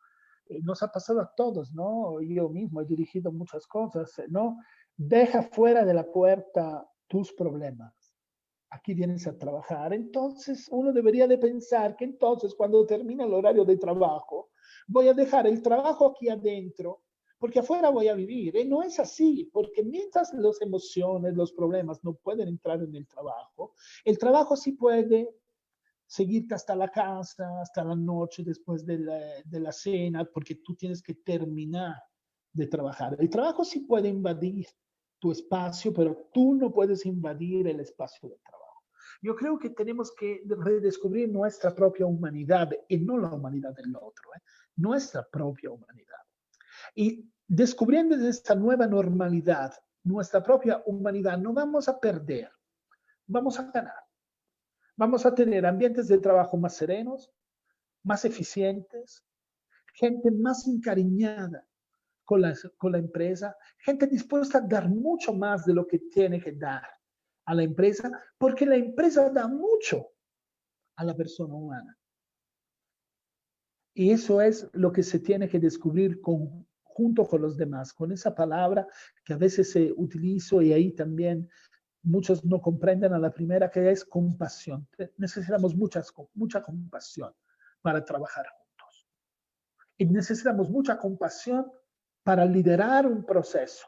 Speaker 3: nos ha pasado a todos, ¿no? Yo mismo he dirigido muchas cosas, ¿no? Deja fuera de la puerta tus problemas. Aquí vienes a trabajar. Entonces, uno debería de pensar que entonces, cuando termina el horario de trabajo, voy a dejar el trabajo aquí adentro, porque afuera voy a vivir. No es así, porque mientras las emociones, los problemas no pueden entrar en el trabajo sí puede seguirte hasta la casa, hasta la noche, después de la cena, porque tú tienes que terminar de trabajar. El trabajo sí puede invadir tu espacio, pero tú no puedes invadir el espacio del trabajo. Yo creo que tenemos que redescubrir nuestra propia humanidad y no la humanidad del otro, nuestra propia humanidad. Y descubriendo esta nueva normalidad, nuestra propia humanidad, no vamos a perder, vamos a ganar. Vamos a tener ambientes de trabajo más serenos, más eficientes, gente más encariñada con la empresa, gente dispuesta a dar mucho más de lo que tiene que dar a la empresa, porque la empresa da mucho a la persona humana. Y eso es lo que se tiene que descubrir junto con los demás, con esa palabra que a veces se utilizo y ahí también muchos no comprenden a la primera, que es compasión. Necesitamos mucha compasión para trabajar juntos. Y necesitamos mucha compasión para liderar un proceso,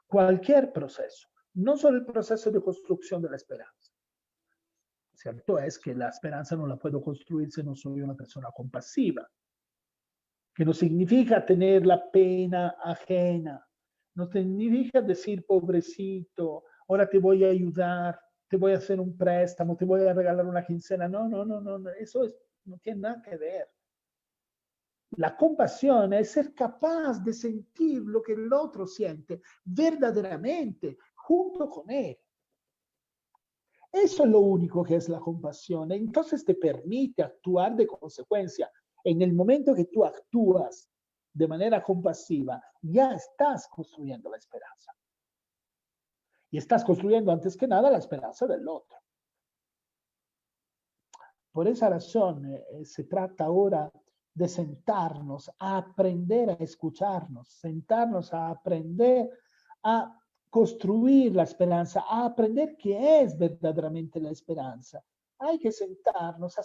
Speaker 3: cualquier proceso, no solo el proceso de construcción de la esperanza. Cierto es que la esperanza no la puedo construir si no soy una persona compasiva, que no significa tener la pena ajena, no significa decir pobrecito, ahora te voy a ayudar, te voy a hacer un préstamo, te voy a regalar una quincena. No, eso no tiene nada que ver. La compasión es ser capaz de sentir lo que el otro siente verdaderamente junto con él. Eso es lo único que es la compasión. Entonces te permite actuar de consecuencia. En el momento que tú actúas de manera compasiva, ya estás construyendo la esperanza. Y estás construyendo antes que nada la esperanza del otro. Por esa razón se trata ahora de sentarnos a aprender a escucharnos, sentarnos a aprender a construir la esperanza, a aprender qué es verdaderamente la esperanza. Hay que sentarnos a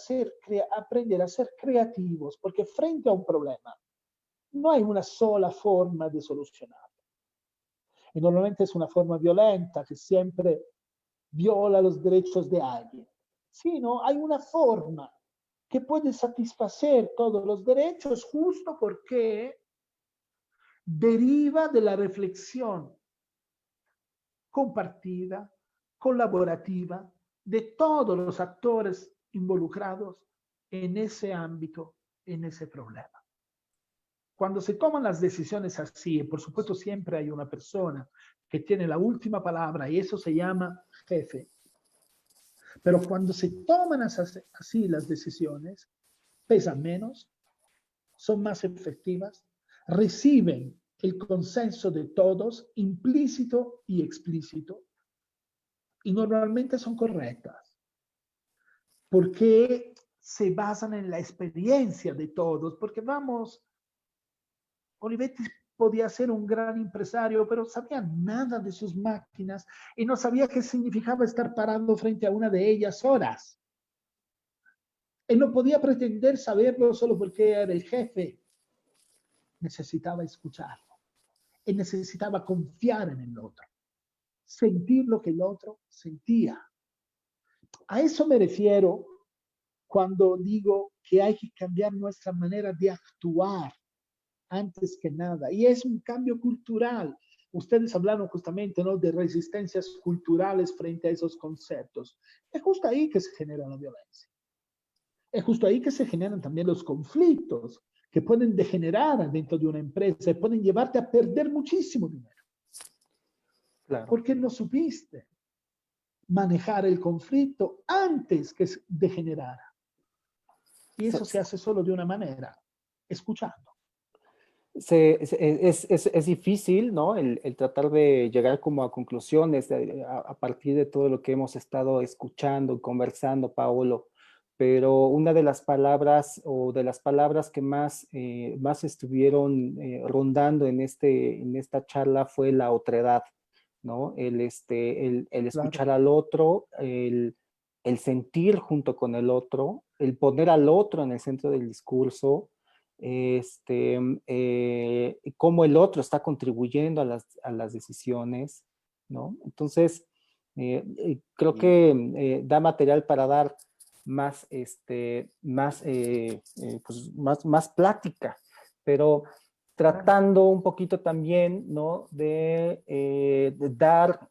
Speaker 3: aprender a ser creativos, porque frente a un problema no hay una sola forma de solucionarlo. Y normalmente es una forma violenta que siempre viola los derechos de alguien, sino hay una forma que puede satisfacer todos los derechos justo porque deriva de la reflexión compartida, colaborativa, de todos los actores involucrados en ese ámbito, en ese problema. Cuando se toman las decisiones así, por supuesto siempre hay una persona que tiene la última palabra y eso se llama jefe. Pero cuando se toman así las decisiones, pesan menos, son más efectivas, reciben el consenso de todos, implícito y explícito, y normalmente son correctas, porque se basan en la experiencia de todos, porque vamos, Olivetti podía ser un gran empresario, pero sabía nada de sus máquinas y no sabía qué significaba estar parado frente a una de ellas horas. Él no podía pretender saberlo solo porque era el jefe. Necesitaba escucharlo. Él necesitaba confiar en el otro, sentir lo que el otro sentía. A eso me refiero cuando digo que hay que cambiar nuestra manera de actuar antes que nada. Y es un cambio cultural. Ustedes hablaron justamente, ¿no?, de resistencias culturales frente a esos conceptos. Es justo ahí que se genera la violencia. Es justo ahí que se generan también los conflictos que pueden degenerar dentro de una empresa y pueden llevarte a perder muchísimo dinero. Claro. Porque no supiste manejar el conflicto antes que degenerara. Y eso se hace solo de una manera, escuchando.
Speaker 1: Es difícil, ¿no? El tratar de llegar como a conclusiones a partir de todo lo que hemos estado escuchando, conversando, Paolo, pero una de las palabras o de las palabras que más estuvieron rondando en esta charla fue la otredad, ¿no? El escuchar al otro, el sentir junto con el otro, el poner al otro en el centro del discurso, cómo el otro está contribuyendo a las decisiones, ¿no? Entonces, creo que da material para dar más plática, pero tratando un poquito también, ¿no?, de dar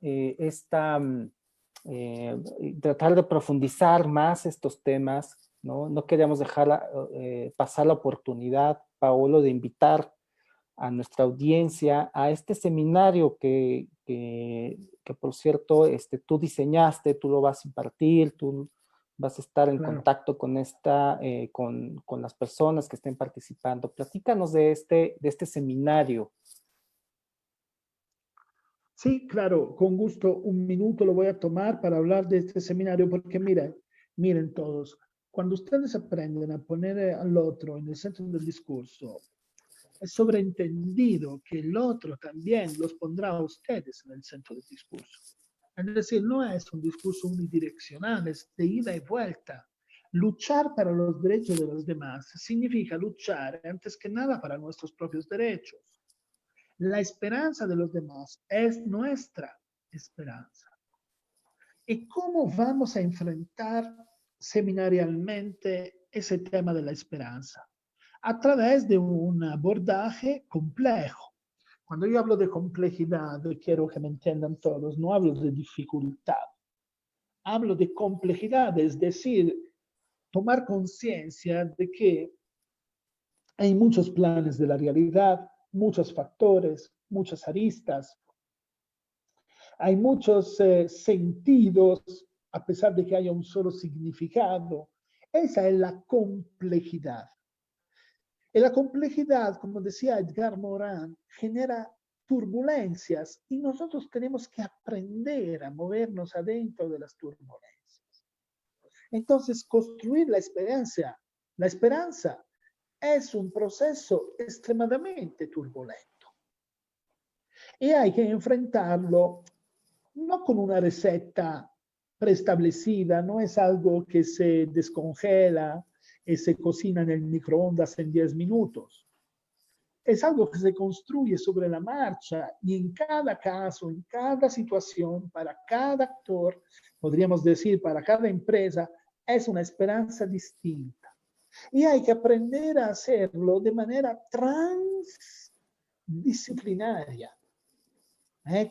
Speaker 1: tratar de profundizar más estos temas, ¿no? No queríamos dejar pasar la oportunidad, Paolo, de invitar a nuestra audiencia a este seminario que por cierto, tú diseñaste, tú lo vas a impartir, tú vas a estar en contacto con con las personas que estén participando. Platícanos de este seminario.
Speaker 3: Sí, claro, con gusto. Un minuto lo voy a tomar para hablar de este seminario, porque miren todos, cuando ustedes aprenden a poner al otro en el centro del discurso, es sobreentendido que el otro también los pondrá a ustedes en el centro del discurso. Es decir, no es un discurso unidireccional, es de ida y vuelta. Luchar para los derechos de los demás significa luchar antes que nada para nuestros propios derechos. La esperanza de los demás es nuestra esperanza. ¿Y cómo vamos a enfrentar seminarialmente ese tema de la esperanza? A través de un abordaje complejo. Cuando yo hablo de complejidad, quiero que me entiendan todos, no hablo de dificultad, hablo de complejidad, es decir, tomar conciencia de que hay muchos planes de la realidad, muchos factores, muchas aristas, hay muchos sentidos, a pesar de que haya un solo significado. Esa es la complejidad. Y la complejidad, como decía Edgar Morin, genera turbulencias y nosotros tenemos que aprender a movernos adentro de las turbulencias. Entonces, construir la esperanza es un proceso extremadamente turbulento. Y hay que enfrentarlo no con una receta preestablecida, no es algo que se descongela y se cocina en el microondas en 10 minutos. Es algo que se construye sobre la marcha y en cada caso, en cada situación, para cada actor, podríamos decir, para cada empresa, es una esperanza distinta. Y hay que aprender a hacerlo de manera transdisciplinaria.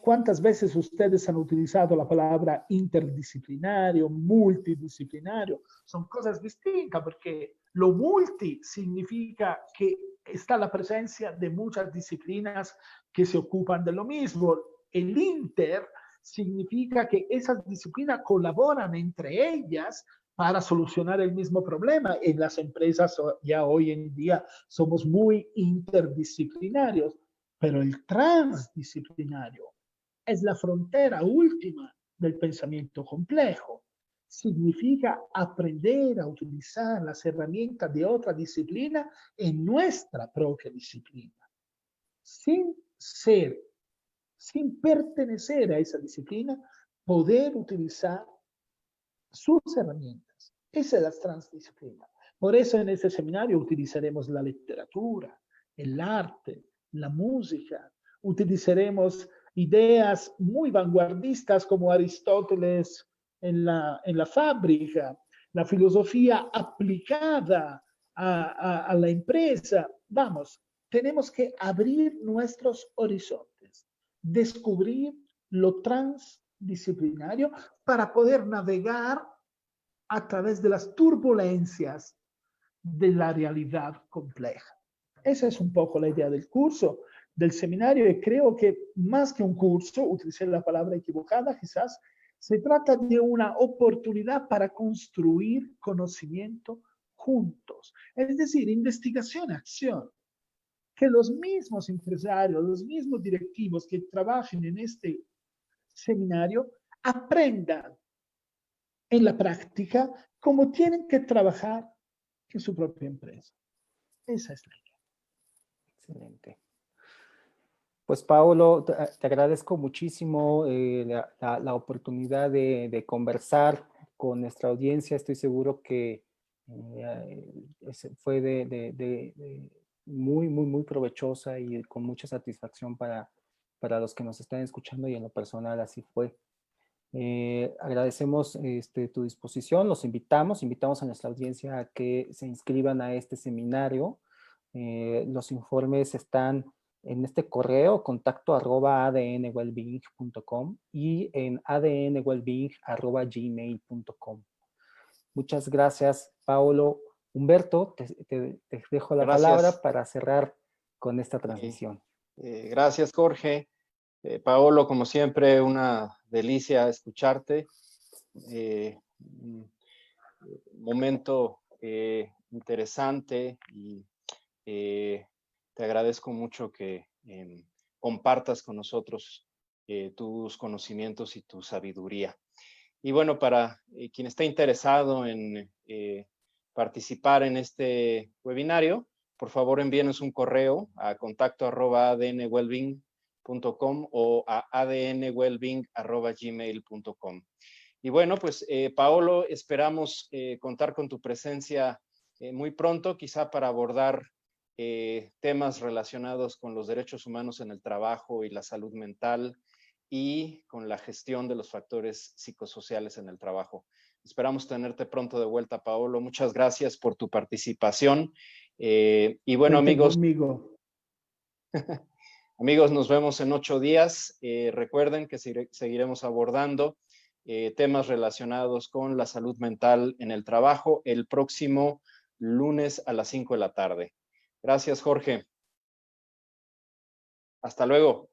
Speaker 3: ¿Cuántas veces ustedes han utilizado la palabra interdisciplinario, multidisciplinario? Son cosas distintas porque lo multi significa que está la presencia de muchas disciplinas que se ocupan de lo mismo. El inter significa que esas disciplinas colaboran entre ellas para solucionar el mismo problema. En las empresas ya hoy en día somos muy interdisciplinarios. Pero el transdisciplinario es la frontera última del pensamiento complejo. Significa aprender a utilizar las herramientas de otra disciplina en nuestra propia disciplina, sin pertenecer a esa disciplina, poder utilizar sus herramientas. Esa es la transdisciplina. Por eso en este seminario utilizaremos la literatura, el arte, la música, utilizaremos ideas muy vanguardistas como Aristóteles en la fábrica, la filosofía aplicada a la empresa. Vamos, tenemos que abrir nuestros horizontes, descubrir lo transdisciplinario para poder navegar a través de las turbulencias de la realidad compleja. Esa es un poco la idea del curso, del seminario, y creo que más que un curso, utilicé la palabra equivocada quizás, se trata de una oportunidad para construir conocimiento juntos. Es decir, investigación, acción. Que los mismos empresarios, los mismos directivos que trabajen en este seminario aprendan en la práctica cómo tienen que trabajar en su propia empresa. Esa es la idea.
Speaker 1: Excelente. Pues Paolo, te agradezco muchísimo la oportunidad de conversar con nuestra audiencia. Estoy seguro que fue muy provechosa y con mucha satisfacción para los que nos están escuchando, y en lo personal así fue. Agradecemos tu disposición, los invitamos a nuestra audiencia a que se inscriban a este seminario. Los informes están en este correo, contacto@adnwellbeing.com y en adnwellbeing@gmail.com. Muchas gracias, Paolo. Humberto, te dejo la palabra para cerrar con esta transmisión.
Speaker 2: Gracias, Jorge. Paolo, como siempre, una delicia escucharte. Un momento interesante y te agradezco mucho que compartas con nosotros tus conocimientos y tu sabiduría. Y bueno, para quien está interesado en participar en este webinario, por favor envíenos un correo a contacto@adnwellbeing.com o a adnwellbeing@gmail.com. Y bueno, pues Paolo, esperamos contar con tu presencia muy pronto, quizá para abordar temas relacionados con los derechos humanos en el trabajo y la salud mental y con la gestión de los factores psicosociales en el trabajo. Esperamos tenerte pronto de vuelta, Paolo. Muchas gracias por tu participación. Y bueno,
Speaker 3: Cuenten
Speaker 2: amigos,
Speaker 3: conmigo.
Speaker 2: amigos, nos vemos en 8 días. Recuerden que seguiremos abordando temas relacionados con la salud mental en el trabajo el próximo lunes a las 5 de la tarde. Gracias, Jorge. Hasta luego.